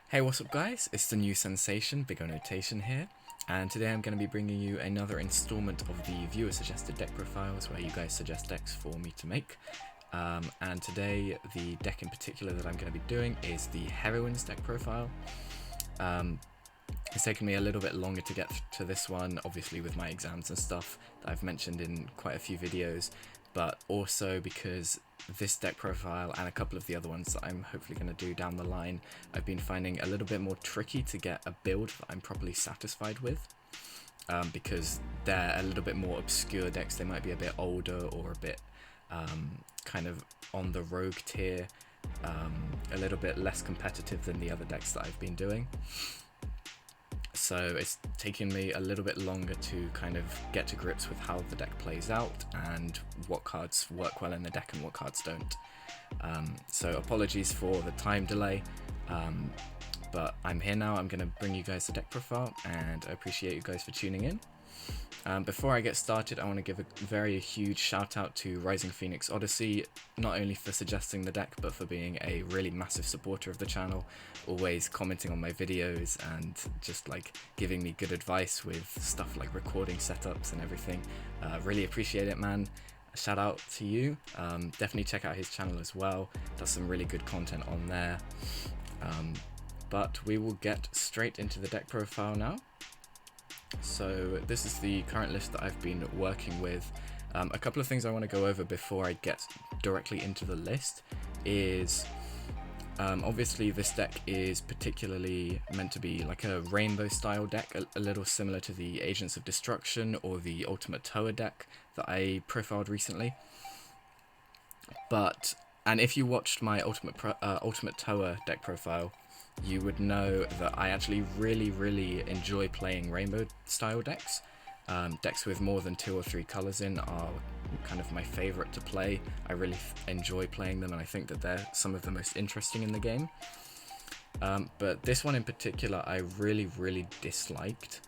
Hey, what's up guys? It's the new sensation, Big O Notation here, and today I'm going to be bringing you another installment of the viewer suggested deck profiles where you guys suggest decks for me to make. And today the deck in particular that I'm going to be doing is the Heroines deck profile. It's taken me a little bit longer to get to this one, obviously with my exams and stuff that I've mentioned in quite a few videos, but also because this deck profile and a couple of the other ones that I'm hopefully going to do down the line, I've been finding a little bit more tricky to get a build that I'm properly satisfied with, because they're a little bit more obscure decks. They might be a bit older or a bit kind of on the rogue tier, a little bit less competitive than the other decks that I've been doing. So it's taken me a little bit longer to kind of get to grips with how the deck plays out and what cards work well in the deck and what cards don't. So apologies for the time delay, but I'm here now. I'm going to bring you guys the deck profile, and I appreciate you guys for tuning in. Before I get started, I want to give a very huge shout out to Rising Phoenix Odyssey, not only for suggesting the deck, but for being a really massive supporter of the channel, always commenting on my videos and just like giving me good advice with stuff like recording setups and everything. Really appreciate it, man. Shout out to you. Definitely check out his channel as well. Does some really good content on there. But we will get straight into the deck profile now. So this is the current list that I've been working with. A couple of things I want to go over before I get directly into the list is obviously this deck is particularly meant to be like a rainbow style deck, a little similar to the Agents of Destruction or the Ultimate Tower deck that I profiled recently. And if you watched my Ultimate Tower deck profile, you would know that I actually really enjoy playing rainbow style decks. Decks with more than 2 or 3 colors in are kind of my favorite to play. I really enjoy playing them, and I think that they're some of the most interesting in the game. But this one in particular I really disliked,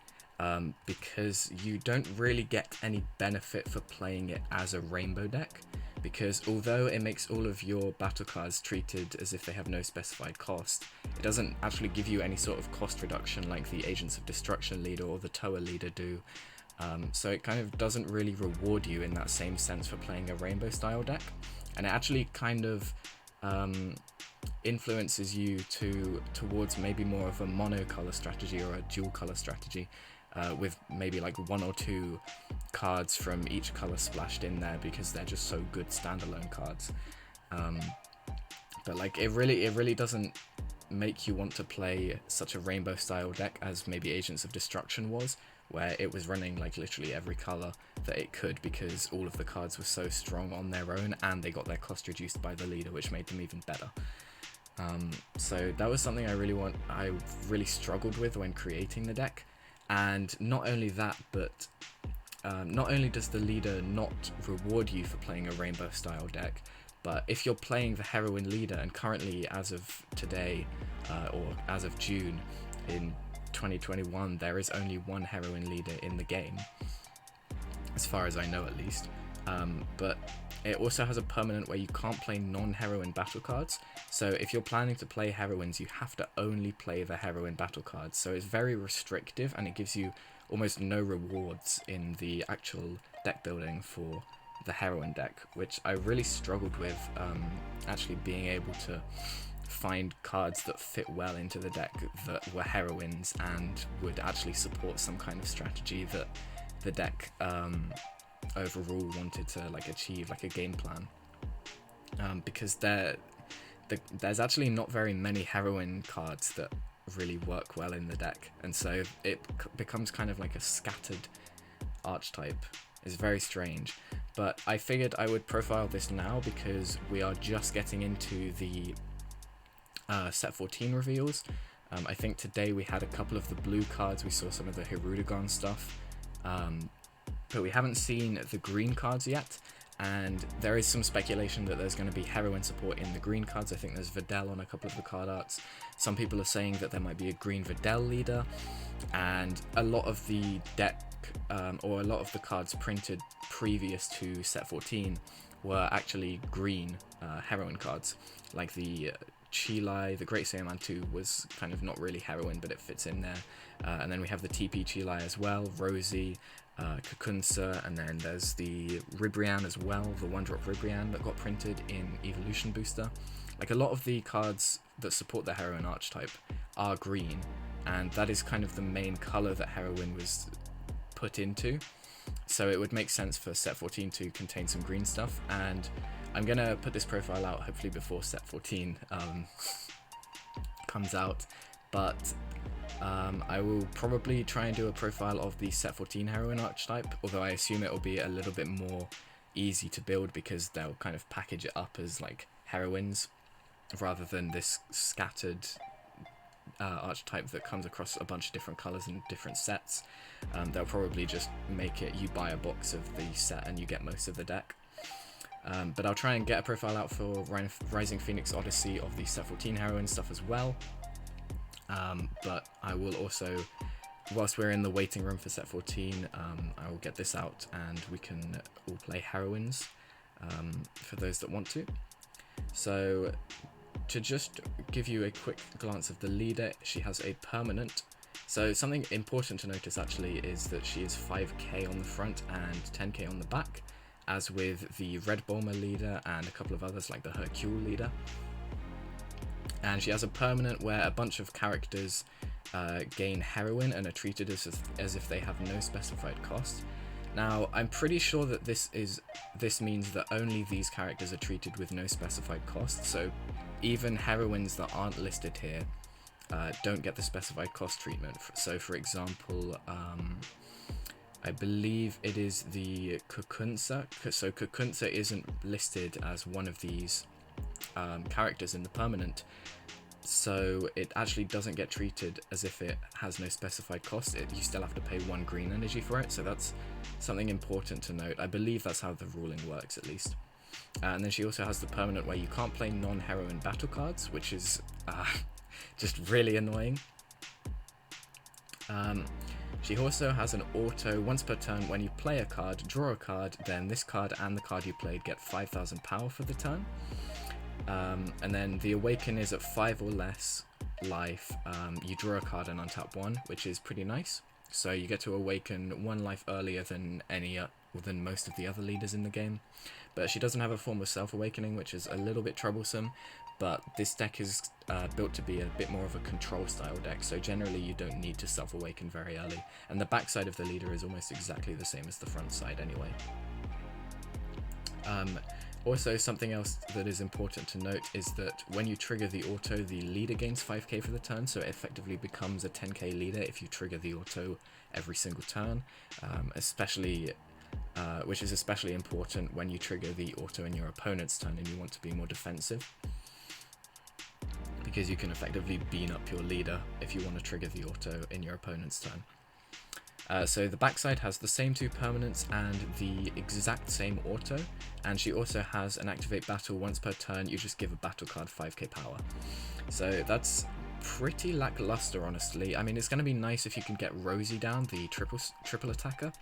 because you don't really get any benefit for playing it as a rainbow deck, because although it makes all of your battle cards treated as if they have no specified cost, it doesn't actually give you any sort of cost reduction like the Agents of Destruction leader or the Tower leader do. So it kind of doesn't really reward you in that same sense for playing a rainbow style deck, and it actually kind of influences you towards maybe more of a monocolor strategy or a dual color strategy, with maybe like 1 or 2 cards from each color splashed in there because they're just so good standalone cards. But like it really doesn't make you want to play such a rainbow style deck as maybe Agents of Destruction was, where it was running like literally every color that it could because all of the cards were so strong on their own and they got their cost reduced by the leader, which made them even better. So that was something I really struggled with when creating the deck. And not only that, but not only does the leader not reward you for playing a rainbow style deck, but if you're playing the heroine leader, and currently as of today, or as of June in 2021, there is only 1 heroine leader in the game, as far as I know at least. But it also has a permanent where you can't play non-heroine battle cards. So if you're planning to play heroines, you have to only play the heroine battle cards. So it's very restrictive, and it gives you almost no rewards in the actual deck building for the heroine deck, which I really struggled with, actually being able to find cards that fit well into the deck that were heroines and would actually support some kind of strategy that the deck overall wanted to like achieve, like a game plan, because there's actually not very many heroine cards that really work well in the deck, and so it becomes kind of like a scattered archetype. It's very strange, but I figured I would profile this now because we are just getting into the set 14 reveals. I think today we had a couple of the blue cards, we saw some of the Hirudegarn stuff, but we haven't seen the green cards yet, and there is some speculation that there's going to be heroine support in the green cards. I think there's Videl on a couple of the card arts. Some people are saying that there might be a green Videl leader, and a lot of the deck, or a lot of the cards printed previous to set 14 were actually green heroine cards, like the Chilai. The Great Saiyaman 2 was kind of not really heroine, but it fits in there. And then we have the TP Chilai as well, Rosie, Kakunsa, and then there's the Ribrianne as well, the one-drop Ribrianne that got printed in Evolution Booster. Like, a lot of the cards that support the heroine archetype are green, and that is kind of the main color that heroine was put into. So it would make sense for set 14 to contain some green stuff, and I'm gonna put this profile out hopefully before set 14 comes out, but I will probably try and do a profile of the set 14 heroine archetype, although I assume it will be a little bit more easy to build because they'll kind of package it up as like heroines rather than this scattered archetype that comes across a bunch of different colors and different sets. They'll probably just make it you buy a box of the set and you get most of the deck. But I'll try and get a profile out for Rising Phoenix Odyssey of the set 14 heroine stuff as well. But I will also, whilst we're in the waiting room for set 14, I will get this out and we can all play heroines for those that want to. So to just give you a quick glance of the leader, she has a permanent. So something important to notice actually is that she is 5k on the front and 10k on the back, as with the Red Bulma leader and a couple of others like the Hercule leader. And she has a permanent where a bunch of characters gain heroine and are treated as if they have no specified cost. Now, I'm pretty sure that this means that only these characters are treated with no specified cost, so even heroines that aren't listed here don't get the specified cost treatment. So for example, I believe it is the Kakunsa, so Kakunsa isn't listed as one of these characters in the permanent, so it actually doesn't get treated as if it has no specified cost. You still have to pay 1 green energy for it, so that's something important to note. I believe that's how the ruling works, at least. And then she also has the permanent where you can't play non-heroine battle cards, which is just really annoying. She also has an auto once per turn. When you play a card, draw a card, then this card and the card you played get 5,000 power for the turn. And then the awaken is at 5 or less life. You draw a card and untap 1, which is pretty nice. So you get to awaken 1 life earlier than than most of the other leaders in the game. But she doesn't have a form of self-awakening, which is a little bit troublesome. But this deck is built to be a bit more of a control style deck, so generally you don't need to self-awaken very early. And the backside of the leader is almost exactly the same as the front side anyway. Also, something else that is important to note is that when you trigger the auto, the leader gains 5k for the turn, so it effectively becomes a 10k leader if you trigger the auto every single turn, which is especially important when you trigger the auto in your opponent's turn and you want to be more defensive, because you can effectively bean up your leader if you want to trigger the auto in your opponent's turn. So the backside has the same 2 permanents and the exact same auto, and she also has an activate battle once per turn. You just give a battle card 5k power. So that's pretty lackluster, honestly. I mean, it's going to be nice if you can get Rosie down, the triple attacker,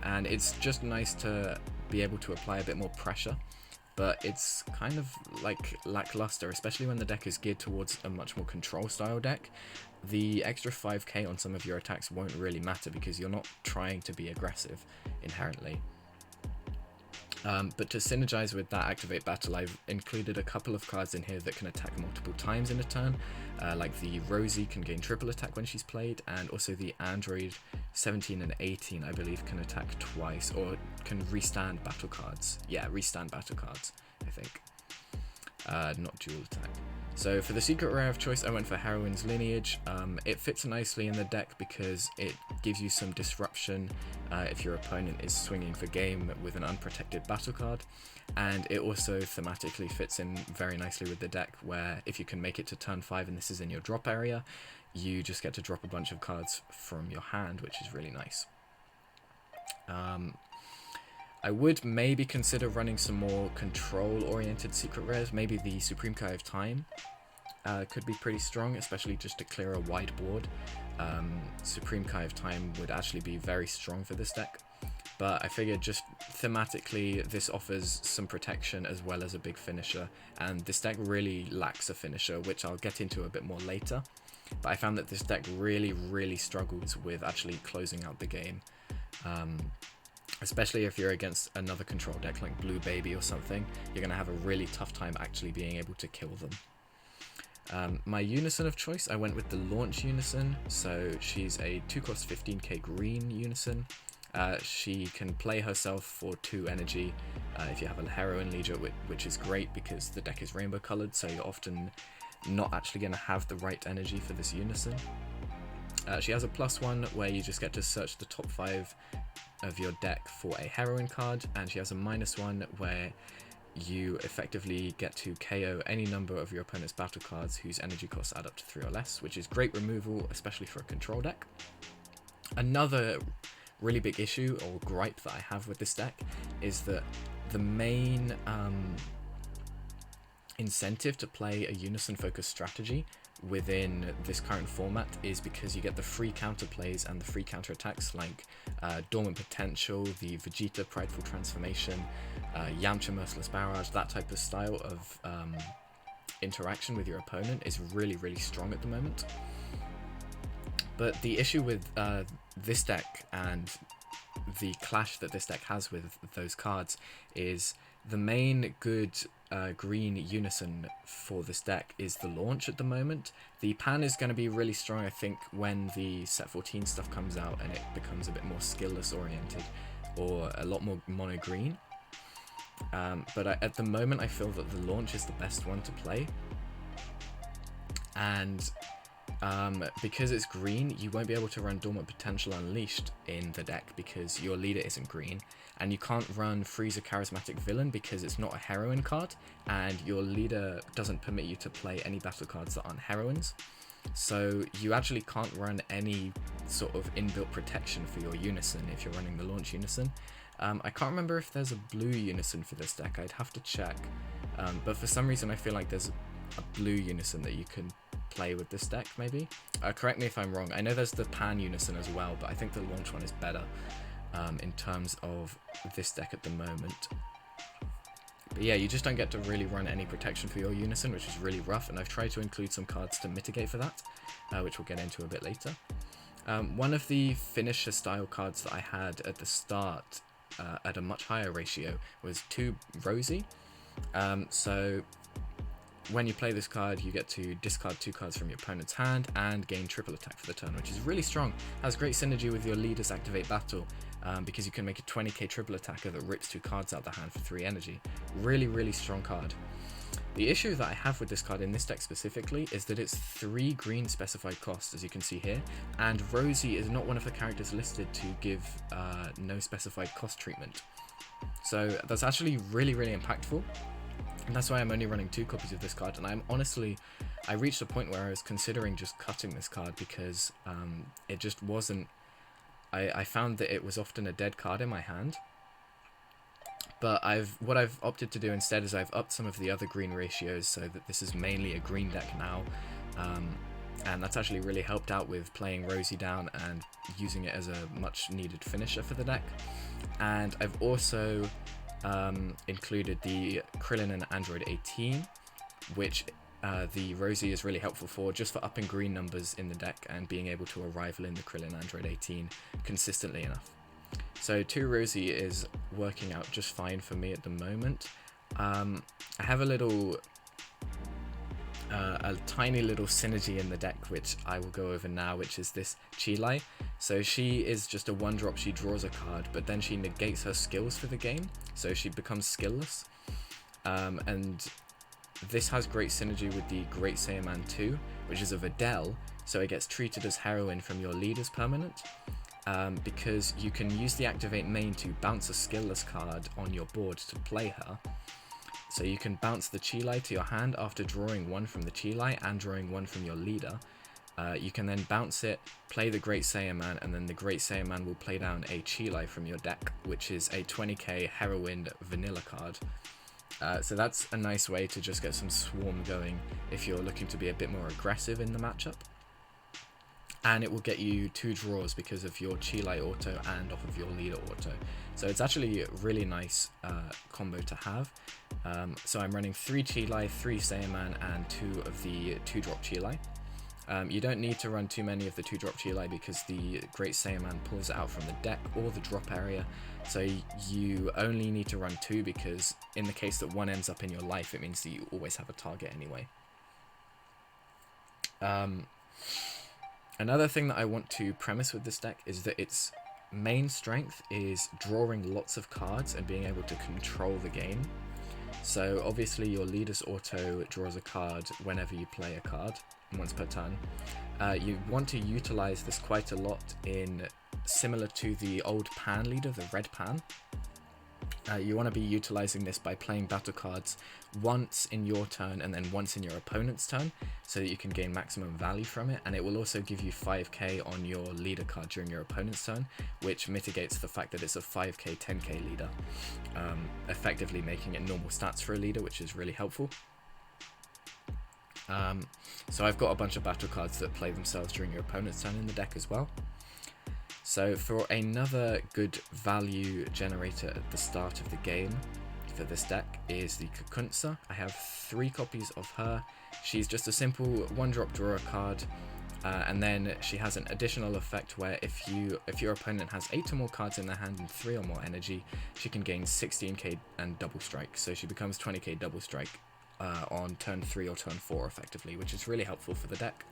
and it's just nice to be able to apply a bit more pressure, but it's kind of like lackluster, especially when the deck is geared towards a much more control style deck. The extra 5k on some of your attacks won't really matter because you're not trying to be aggressive inherently. But to synergize with that activate battle, I've included a couple of cards in here that can attack multiple times in a turn, like the Rosie can gain triple attack when she's played, and also the Android 17 and 18 I believe can attack twice, or can restand battle cards. Yeah, restand battle cards, I think. Not dual attack. So for the secret rare of choice, I went for Heroine's Lineage. It fits nicely in the deck because it gives you some disruption if your opponent is swinging for game with an unprotected battle card, and it also thematically fits in very nicely with the deck, where if you can make it to turn 5 and this is in your drop area, you just get to drop a bunch of cards from your hand, which is really nice. I would maybe consider running some more control-oriented secret rares. Maybe the Supreme Kai of Time could be pretty strong, especially just to clear a wide board. Supreme Kai of Time would actually be very strong for this deck. but I figured just thematically this offers some protection as well as a big finisher, and this deck really lacks a finisher, which I'll get into a bit more later. But I found that this deck really struggles with actually closing out the game, especially if you're against another control deck like Blue Baby or something. You're going to have a really tough time actually being able to kill them. My Unison of choice, I went with the Launch Unison. So she's a 2-cost 15k green Unison. She can play herself for 2 energy if you have a Heroine Leader, which is great because the deck is rainbow colored, so you're often not actually going to have the right energy for this Unison. She has a +1 where you just get to search the top 5 of your deck for a Heroine card, and she has a -1 where you effectively get to KO any number of your opponent's battle cards whose energy costs add up to 3 or less, which is great removal, especially for a control deck. Another really big issue or gripe that I have with this deck is that the main incentive to play a Unison focused strategy within this current format is because you get the free counter plays and the free counter attacks like Dormant Potential, the Vegeta Prideful Transformation, Yamcha Merciless Barrage. That type of style of interaction with your opponent is really strong at the moment. But the issue with this deck and the clash that this deck has with those cards is the main good green Unison for this deck is the Launch at the moment. The pan is going to be really strong, I think, when the set 14 stuff comes out and it becomes a bit more skillless oriented or a lot more mono green. But at the moment I feel that the Launch is the best one to play, and because it's green, you won't be able to run Dormant Potential Unleashed in the deck because your leader isn't green, and you can't run Freezer Charismatic Villain because it's not a Heroine card, and your leader doesn't permit you to play any battle cards that aren't Heroines. So you actually can't run any sort of inbuilt protection for your Unison if you're running the Launch Unison. I can't remember if there's a blue Unison for this deck, I'd have to check, but for some reason I feel like there's a blue Unison that you can play with this deck, maybe. Correct me if I'm wrong. I know there's the pan Unison as well, but I think the Launch one is better in terms of this deck at the moment. But yeah, you just don't get to really run any protection for your Unison, which is really rough, and I've tried to include some cards to mitigate for that, which we'll get into a bit later. One of the finisher style cards that I had at the start at a much higher ratio was 2 Rosie. So when you play this card, you get to discard 2 cards from your opponent's hand and gain triple attack for the turn, which is really strong. Has great synergy with your leader's Activate Battle, because you can make a 20k triple attacker that rips 2 cards out the hand for 3 energy. Really strong card. The issue that I have with this card in this deck specifically is that it's 3 green specified costs, as you can see here, and Rosie is not one of the characters listed to give no specified cost treatment. So that's actually really impactful. And that's why I'm only running 2 copies of this card, and I reached a point where I was considering just cutting this card because it just wasn't, I found that it was often a dead card in my hand. But what I've opted to do instead is I've upped some of the other green ratios so that this is mainly a green deck now, and that's actually really helped out with playing Rosie down and using it as a much needed finisher for the deck. And I've also included the Krillin and Android 18, which the Rosie is really helpful for, just for upping green numbers in the deck and being able to arrival in the Krillin Android 18 consistently enough. So 2 Rosie is working out just fine for me at the moment. I have a tiny little synergy in the deck which I will go over now, which is this Chilai. So she is just a 1-drop, she draws a card, but then she negates her skills for the game, so she becomes skillless. And this has great synergy with the Great Saiyaman 2, which is a Videl, so it gets treated as Heroine from your leader's permanent, because you can use the Activate main to bounce a skillless card on your board to play her. So you can bounce the Chilai to your hand after drawing 1 from the Chilai and drawing 1 from your leader. You can then bounce it, play the Great Saiyaman, and then the Great Saiyaman will play down a Chilai from your deck, which is a 20k Heroine vanilla card. So that's a nice way to just get some swarm going if you're looking to be a bit more aggressive in the matchup. and it will get you 2 draws because of your Chi auto and off of your leader auto. So it's actually a really nice combo to have. So I'm running 3 Chi, 3 Saiyaman, and 2 of the 2-drop Chi. You don't need to run too many of the 2-drop Chi because the Great Saiyaman pulls it out from the deck or the drop area, so you only need to run 2 because in the case that one ends up in your life, it means that you always have a target anyway. Another thing that I want to premise with this deck is that its main strength is drawing lots of cards and being able to control the game. So obviously your leader's auto draws a card whenever you play a card, once per turn. You want to utilize this quite a lot in similar to the old Pan leader, the red Pan. You want to be utilizing this by playing battle cards once in your turn and then once in your opponent's turn, so that you can gain maximum value from it, and it will also give you 5k on your leader card during your opponent's turn, which mitigates the fact that it's a 5k 10k leader, effectively making it normal stats for a leader, which is really helpful. So I've got a bunch of battle cards that play themselves during your opponent's turn in the deck as well. So for another good value generator at the start of the game for this deck is the Kakunsa. I have 3 copies of her. She's just a simple 1-drop draw a card, and then she has an additional effect where if your opponent has 8 or more cards in their hand and 3 or more energy, she can gain 16k and double strike. So she becomes 20k double strike on turn 3 or turn 4 effectively, which is really helpful for the deck.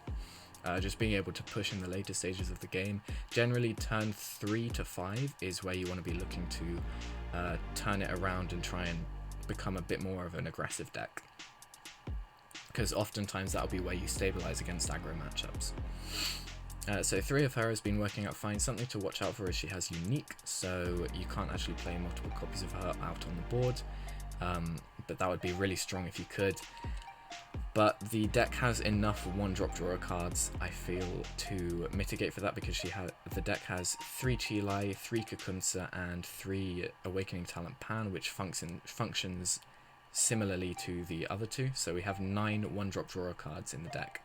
Just being able to push in the later stages of the game. Generally turn 3 to 5 is where you want to be looking to turn it around and try and become a bit more of an aggressive deck, because oftentimes that'll be where you stabilize against aggro matchups. So 3 of her has been working out fine. Something to watch out for is she has unique, so you can't actually play multiple copies of her out on the board, but that would be really strong if you could. But the deck has enough 1-drop drawer cards, I feel, to mitigate for that, because the deck has 3 Chilai, 3 Kakunsa, and 3 Awakening Talent Pan, which functions similarly to the other 2. So we have 9 1-drop drawer cards in the deck,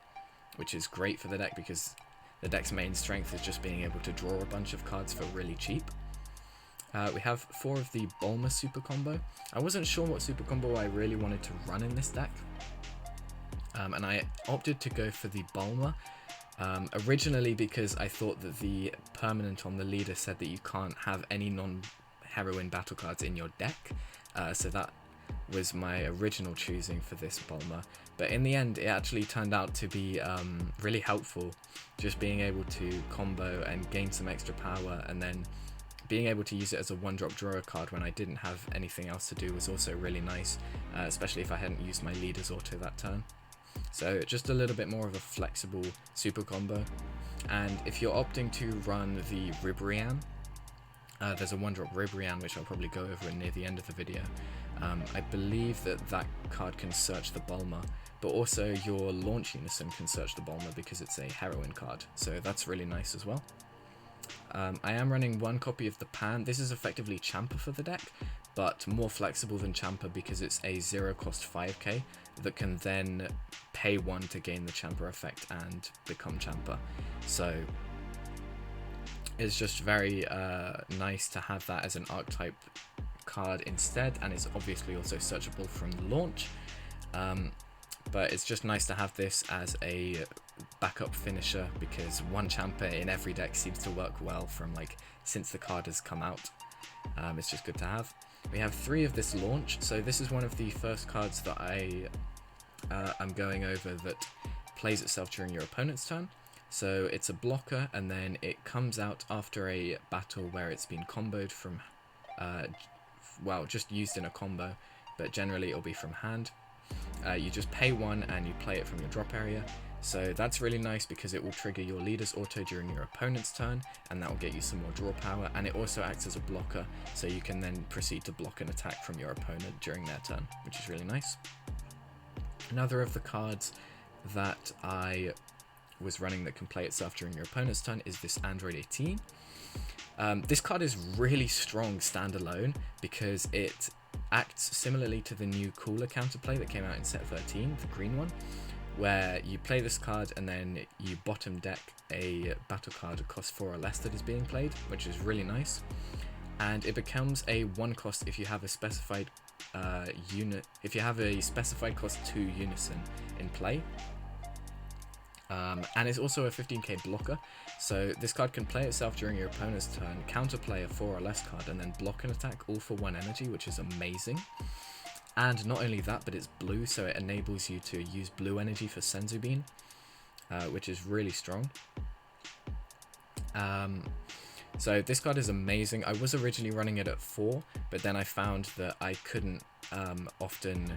which is great for the deck because the deck's main strength is just being able to draw a bunch of cards for really cheap. We have 4 of the Bulma super combo. I wasn't sure what super combo I really wanted to run in this deck. And I opted to go for the Bulma, originally because I thought that the permanent on the leader said that you can't have any non-heroine battle cards in your deck, so that was my original choosing for this Bulma. But in the end, it actually turned out to be really helpful, just being able to combo and gain some extra power, and then being able to use it as a 1-drop drawer card when I didn't have anything else to do was also really nice, especially if I hadn't used my leader's auto that turn. So just a little bit more of a flexible super combo. And if you're opting to run the Ribrianne, there's a 1-drop Ribrianne which I'll probably go over near the end of the video. I believe that card can search the Bulma, but also your launch Unison can search the Bulma because it's a heroine card, so that's really nice as well. I am running 1 copy of the Pan. This is effectively Champa for the deck, but more flexible than Champa because it's a 0-cost 5k that can then pay 1 to gain the Champa effect and become Champa. So it's just very nice to have that as an archetype card instead, and it's obviously also searchable from the launch. But it's just nice to have this as a backup finisher because 1 Champa in every deck seems to work well from since the card has come out. It's just good to have. We have 3 of this launch, so this is one of the first cards that I'm going over that plays itself during your opponent's turn. So it's a blocker, and then it comes out after a battle where it's been comboed from, well, just used in a combo, but generally it'll be from hand. You just pay 1 and you play it from your drop area. So that's really nice because it will trigger your leader's auto during your opponent's turn, and that will get you some more draw power, and it also acts as a blocker, so you can then proceed to block an attack from your opponent during their turn, which is really nice. Another of the cards that I was running that can play itself during your opponent's turn is this Android 18. This card is really strong standalone because it acts similarly to the new cooler counterplay that came out in set 13, the green one, where you play this card and then you bottom deck a battle card that costs 4 or less that is being played, which is really nice. And it becomes a 1 cost if you have a specified if you have a specified cost 2 Unison in play. And it's also a 15k blocker, so this card can play itself during your opponent's turn, counterplay a 4 or less card, and then block an attack all for 1 energy, which is amazing. And not only that, but it's blue, so it enables you to use blue energy for Senzu Bean, which is really strong. So this card is amazing. I was originally running it at 4, but then I found that I couldn't often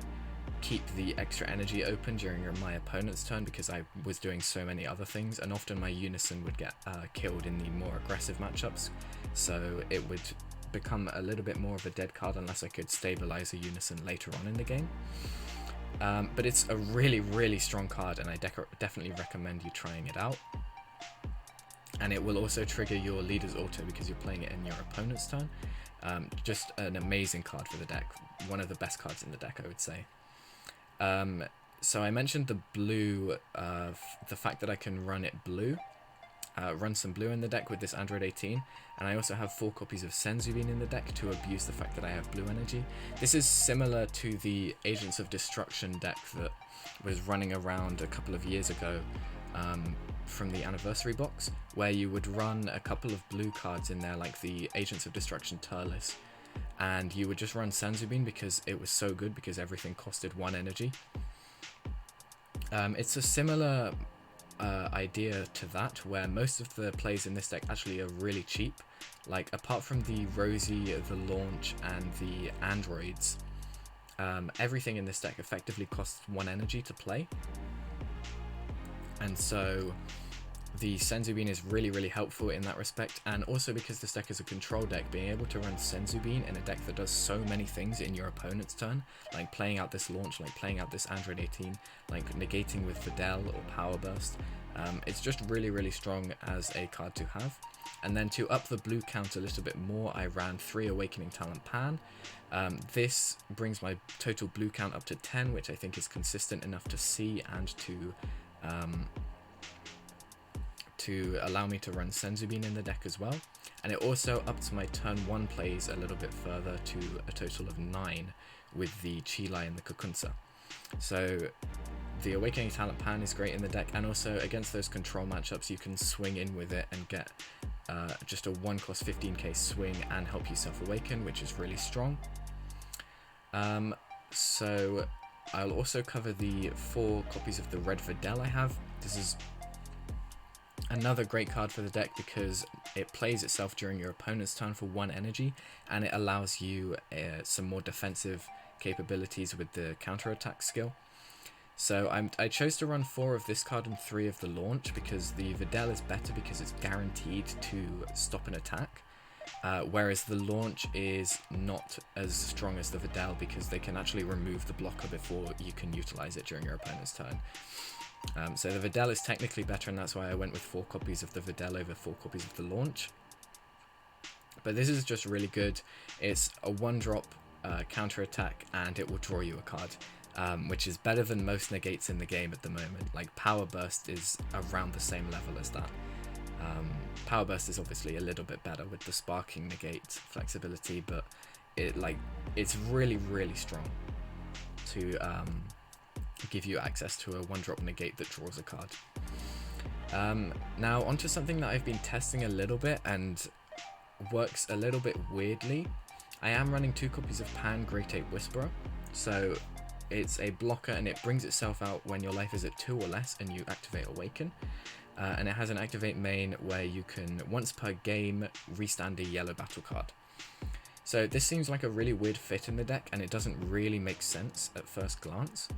keep the extra energy open during my opponent's turn because I was doing so many other things, and often my Unison would get killed in the more aggressive matchups, so it would become a little bit more of a dead card unless I could stabilize a Unison later on in the game. But it's a really strong card, and I definitely recommend you trying it out. And it will also trigger your leader's auto because you're playing it in your opponent's turn. Just an amazing card for the deck, one of the best cards in the deck, I would say. So I mentioned the blue, the fact that I can run it blue, run some blue in the deck with this Android 18, and I also have 4 copies of Senzu Bean in the deck to abuse the fact that I have blue energy. This is similar to the Agents of Destruction deck that was running around a couple of years ago from the anniversary box, where you would run a couple of blue cards in there like the Agents of Destruction Turles, and you would just run Senzu Bean because it was so good because everything costed 1 energy. It's a similar idea to that, where most of the plays in this deck actually are really cheap. Like, apart from the Rosie, the Launch, and the Androids, everything in this deck effectively costs 1 energy to play. And so the Senzu Bean is really helpful in that respect, and also because this deck is a control deck, being able to run Senzu Bean in a deck that does so many things in your opponent's turn, like playing out this Launch, like playing out this Android 18, like negating with Videl or Power Burst, it's just really strong as a card to have. And then to up the blue count a little bit more, I ran 3 Awakening Talent Pan. This brings my total blue count up to 10, which I think is consistent enough to see and to allow me to run Senzu Bean in the deck as well. And it also ups my turn 1 plays a little bit further to a total of 9 with the Chilai and the Kukunsa. So the Awakening Talent Pan is great in the deck, and also against those control matchups you can swing in with it and get just a 1 cost 15k swing and help yourself awaken, which is really strong. So I'll also cover the 4 copies of the Red Videl I have. This is another great card for the deck because it plays itself during your opponent's turn for 1 energy, and it allows you some more defensive capabilities with the counter-attack skill. So I chose to run 4 of this card and 3 of the Launch because the Videl is better because it's guaranteed to stop an attack, whereas the Launch is not as strong as the Videl because they can actually remove the blocker before you can utilize it during your opponent's turn. So the Videl is technically better, and that's why I went with 4 copies of the Videl over 4 copies of the Launch. But this is just really good. It's a 1-drop counter attack, and it will draw you a card, which is better than most negates in the game at the moment. Like, Power Burst is around the same level as that. Power Burst is obviously a little bit better with the sparking negate flexibility, but it's really strong to give you access to a 1-drop negate that draws a card. Now onto something that I've been testing a little bit and works a little bit weirdly. I am running 2 copies of Pan Great Ape Whisperer. So it's a blocker, and it brings itself out when your life is at 2 or less and you activate Awaken. And it has an activate main where you can, once per game, restand a yellow battle card. So this seems like a really weird fit in the deck, and it doesn't really make sense at first glance.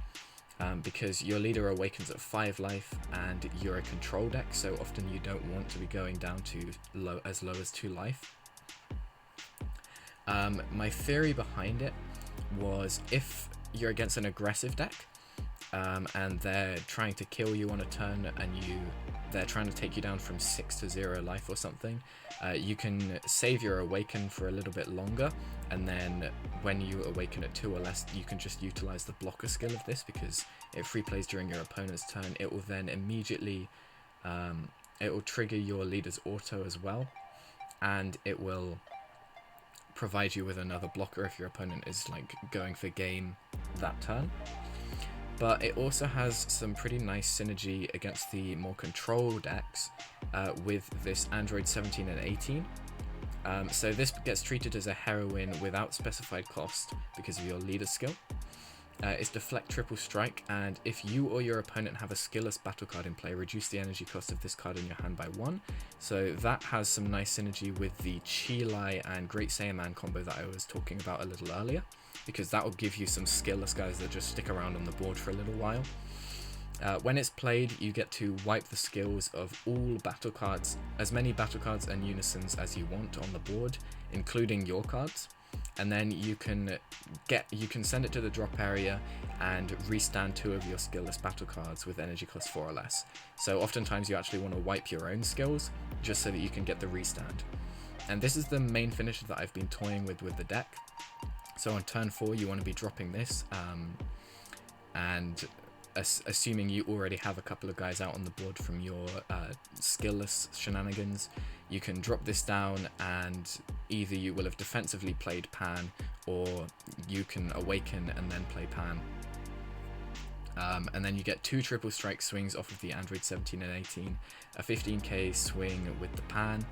Because your leader awakens at 5 life, and you're a control deck, so often you don't want to be going down to as low as 2 life. My theory behind it was, if you're against an aggressive deck, and they're trying to kill you on a turn, and you they're trying to take you down from 6 to 0 life or something, you can save your awaken for a little bit longer, and then when you awaken at 2 or less, you can just utilize the blocker skill of this, because it free plays during your opponent's turn. It will then immediately it will trigger your leader's auto as well, and it will provide you with another blocker if your opponent is like going for game that turn. But it also has some pretty nice synergy against the more control decks with this Android 17 and 18. So this gets treated as a heroine without specified cost because of your leader skill. It's deflect triple strike, and if you or your opponent have a skillless battle card in play, reduce the energy cost of this card in your hand by 1. So that has some nice synergy with the Chi-Lai and Great Saiyaman combo that I was talking about a little earlier, because that will give you some skillless guys that just stick around on the board for a little while. When it's played, you get to wipe the skills of all battle cards, as many battle cards and unisons as you want on the board, including your cards. And then you can send it to the drop area and restand 2 of your skillless battle cards with energy cost 4 or less. So oftentimes you actually want to wipe your own skills just so that you can get the restand. And this is the main finisher that I've been toying with the deck. So on turn 4 you want to be dropping this, and assuming you already have a couple of guys out on the board from your skillless shenanigans, you can drop this down, and either you will have defensively played Pan, or you can awaken and then play Pan. And then you get 2 triple strike swings off of the Android 17 and 18, a 15k swing with the Pan,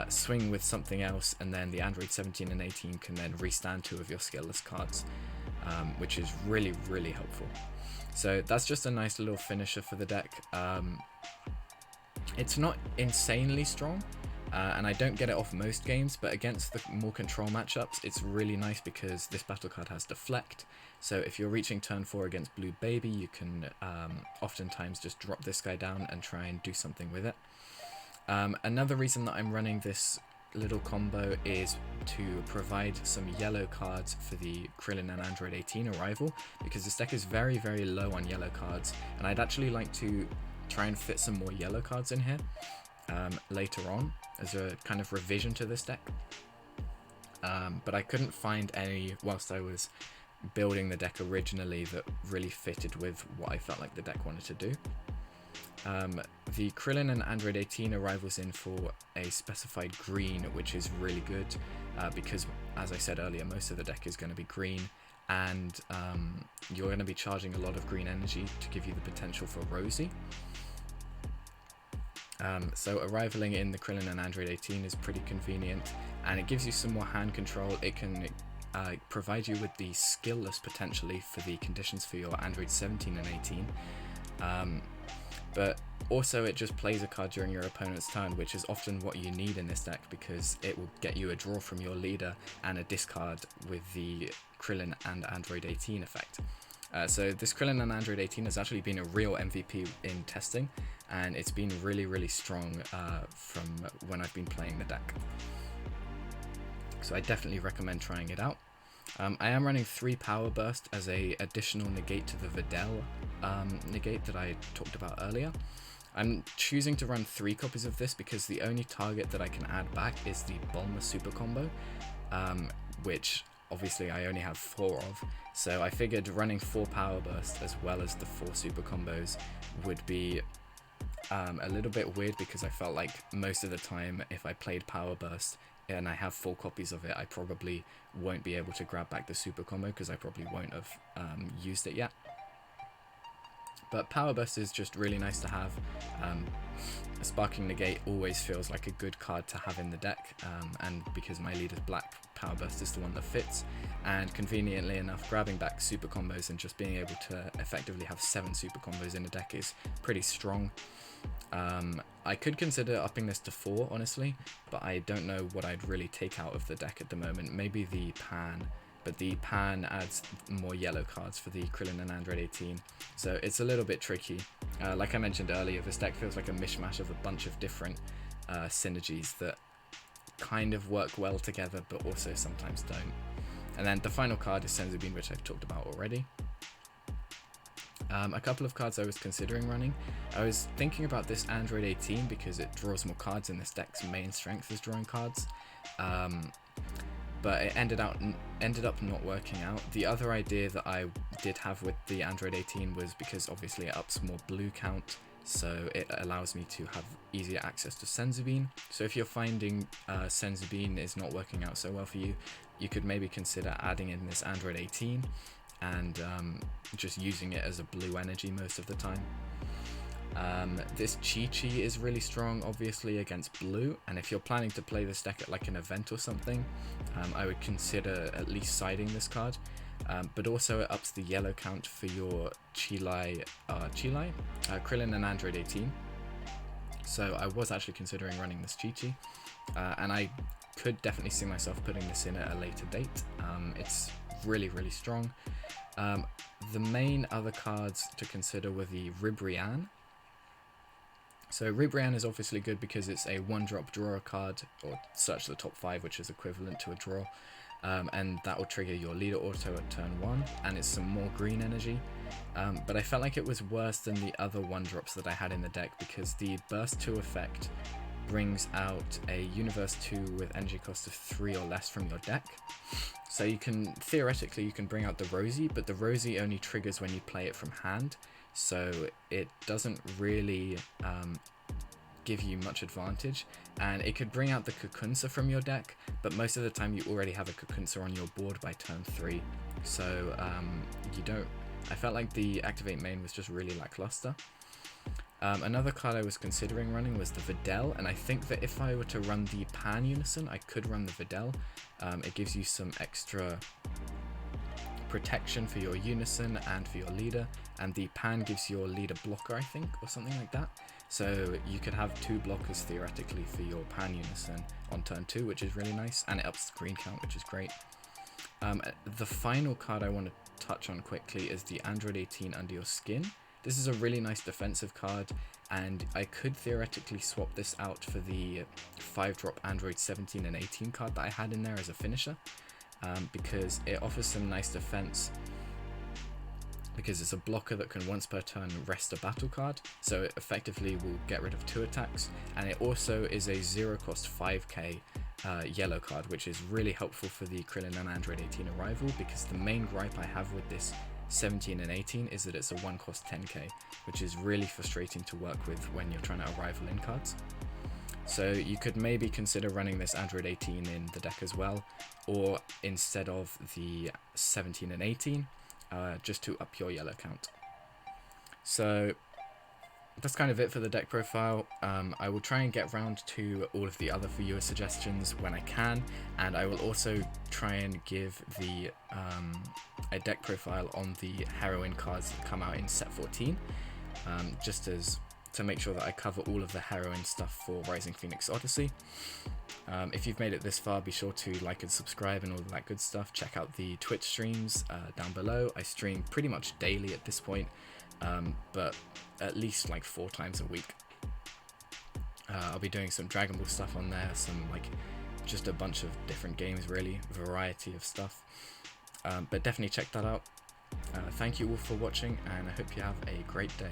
swing with something else, and then the Android 17 and 18 can then restand 2 of your skillless cards, which is really, really helpful. So that's just a nice little finisher for the deck. It's not insanely strong, and I don't get it off most games, but against the more control matchups, it's really nice because this battle card has deflect. So if you're reaching turn 4 against Blue Baby, you can oftentimes just drop this guy down and try and do something with it. Another reason that I'm running this little combo is to provide some yellow cards for the Krillin and Android 18 arrival, because this deck is very, very low on yellow cards, and I'd actually like to try and fit some more yellow cards in here later on as a kind of revision to this deck. But I couldn't find any whilst I was building the deck originally that really fitted with what I felt like the deck wanted to do. The Krillin and Android 18 arrivals in for a specified green, which is really good because, as I said earlier, most of the deck is going to be green, and you're going to be charging a lot of green energy to give you the potential for Rosie. So arrivaling in the Krillin and Android 18 is pretty convenient, and it gives you some more hand control. It can provide you with the skillless potentially for the conditions for your Android 17 and 18. But also it just plays a card during your opponent's turn, which is often what you need in this deck, because it will get you a draw from your leader and a discard with the Krillin and Android 18 effect. So this Krillin and Android 18 has actually been a real MVP in testing, and it's been really, really strong from when I've been playing the deck. So I definitely recommend trying it out. I am running 3 Power Burst as a additional negate to the Videl negate that I talked about earlier. I'm choosing to run 3 copies of this because the only target that I can add back is the Bulma super combo, which obviously I only have 4 of, so I figured running 4 Power Burst as well as the 4 super combos would be a little bit weird, because I felt like most of the time if I played Power Burst and I have 4 copies of it, I probably won't be able to grab back the super combo because I probably won't have used it yet. But Power Burst is just really nice to have. A Sparking Negate always feels like a good card to have in the deck, and because my leader's black, Power Burst is the one that fits, and conveniently enough, grabbing back super combos and just being able to effectively have 7 super combos in a deck is pretty strong. I could consider upping this to 4, honestly, but I don't know what I'd really take out of the deck at the moment. Maybe the Pan, but the Pan adds more yellow cards for the Krillin and Android 18, so it's a little bit tricky. Like I mentioned earlier, this deck feels like a mishmash of a bunch of different synergies that kind of work well together, but also sometimes don't. And then the final card is Senzu Bean, which I've talked about already. A couple of cards I was considering running. I was thinking about this Android 18 because it draws more cards and this deck's main strength is drawing cards. But it ended up not working out. The other idea that I did have with the Android 18 was because obviously it ups more blue count, so it allows me to have easier access to Senzu. So if you're finding Senzu is not working out so well for you, you could maybe consider adding in this Android 18 and just using it as a blue energy most of the time. This Chi-Chi is really strong, obviously, against blue, and if you're planning to play this deck at like an event or something, I would consider at least siding this card. But also it ups the yellow count for your Krillin and Android 18. So I was actually considering running this Chi-Chi, and I could definitely see myself putting this in at a later date. It's really, really strong. The main other cards to consider were the Ribrianne. So Ribrianne is obviously good because it's a 1-drop draw a card, or search the top 5, which is equivalent to a draw, and that will trigger your leader auto at turn 1, and it's some more green energy. But I felt like it was worse than the other 1-drops that I had in the deck because the Burst 2 effect brings out a Universe 2 with energy cost of 3 or less from your deck. So you can, theoretically, you can bring out the Rosie, but the Rosie only triggers when you play it from hand, so it doesn't really give you much advantage. And it could bring out the Kakunsa from your deck, but most of the time you already have a Kakunsa on your board by turn 3, so you don't. I felt like the Activate main was just really lackluster. Another card I was considering running was the Videl, and I think that if I were to run the Pan Unison, I could run the Videl. It gives you some extra protection for your Unison and for your leader, and the Pan gives your leader blocker, I think, or something like that. So you could have 2 blockers theoretically for your Pan Unison on turn 2, which is really nice, and it ups the green count, which is great. The final card I want to touch on quickly is the Android 18 Under Your Skin. This is a really nice defensive card, and I could theoretically swap this out for the 5-drop Android 17 and 18 card that I had in there as a finisher, because it offers some nice defense, because it's a blocker that can once per turn rest a battle card, so it effectively will get rid of 2 attacks, and it also is a 0-cost 5k yellow card, which is really helpful for the Krillin and Android 18 arrival, because the main gripe I have with this 17 and 18 is that it's a 1-cost 10k, which is really frustrating to work with when you're trying to arrival in cards. So you could maybe consider running this Android 18 in the deck as well, or instead of the 17 and 18, just to up your yellow count. So that's kind of it for the deck profile. I will try and get round to all of the other viewer suggestions when I can, and I will also try and give the a deck profile on the heroine cards that come out in set 14, just as to make sure that I cover all of the heroine stuff for Rising Phoenix Odyssey. If you've made it this far, be sure to like and subscribe and all of that good stuff. Check out the Twitch streams down below. I stream pretty much daily at this point, but at least like 4 times a week. I'll be doing some Dragon Ball stuff on there, some like just a bunch of different games, really, variety of stuff. But definitely check that out. Thank you all for watching, and I hope you have a great day.